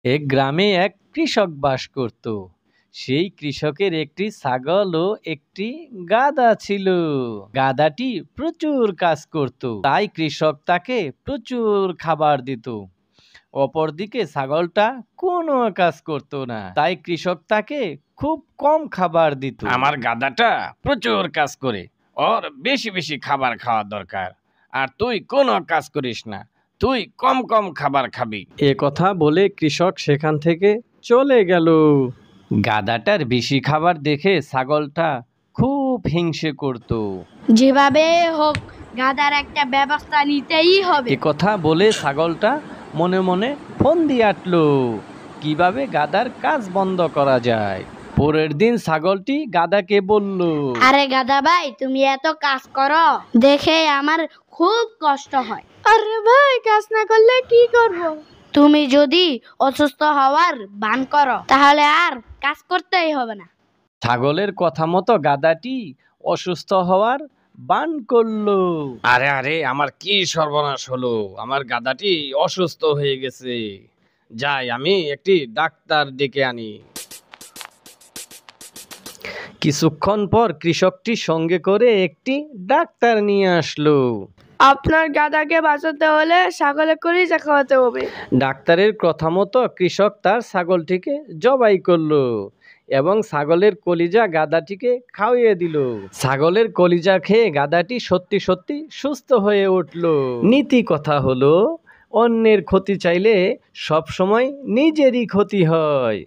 এক গ্রামে এক কৃষক বাস করত। সেই কৃষকের একটি ছাগল ও একটি গাধা ছিল। গাধাটি প্রচুর কাজ করত, তাই কৃষক তাকে প্রচুর খাবার দিত। অপরদিকে ছাগলটা কোনো কাজ করত না, তাই কৃষক তাকে খুব কম খাবার দিত। আমার গাধাটা প্রচুর কাজ করে, ওর বেশি বেশি খাবার খাওয়া দরকার, আর তুই কোনো কাজ করিস না, তুই কম কম খাবার খাবি। এ কথা বলে কৃষক সেখান থেকে চলে গেল। গাধাটার বেশি খাবার দেখে ছাগলটা খুব হিংসে করত। যেভাবে হোক গাধার একটা ব্যবস্থা নিতেই হবে। এ কথা বলে ছাগলটা মনে মনে ফন্দি আঁটলো কিভাবে গাধার কাজ বন্ধ করা যায়। পরের দিন ছাগলটি গাধাকে বলল, আরে গাধা ভাই, তুমি এত কাজ করো দেখে আমার খুব কষ্ট হয়। আরে ভাই, কাজ না করলে কি করব? তুমি যদি অসুস্থ হওয়ার ভান করো তাহলে আর কাজ করতেই হবে না। ছাগলের কথা মতো গাধাটি অসুস্থ হওয়ার বান করলো। আরে আরে, আমার কি সর্বনাশ হলো, আমার গাধাটি অসুস্থ হয়ে গেছে, যাই আমি একটি ডাক্তার ডেকে আনি। কিছুক্ষণ পর কৃষকটি সঙ্গে করে একটি ডাক্তার নিয়ে আসলো। আপনার গাধাকে বাঁচাতে হলে ছাগলের কলিজা খাওয়াতে হবে। ডাক্তারের কথা মতো কৃষক তার ছাগলটিকে জবাই করলো এবং ছাগলের কলিজা গাধাটিকে খাইয়ে দিল। ছাগলের কলিজা খেয়ে গাধাটি সত্যি সত্যি সুস্থ হয়ে উঠল। নীতি কথা হলো, অন্যের ক্ষতি চাইলে সব সময় নিজেরই ক্ষতি হয়।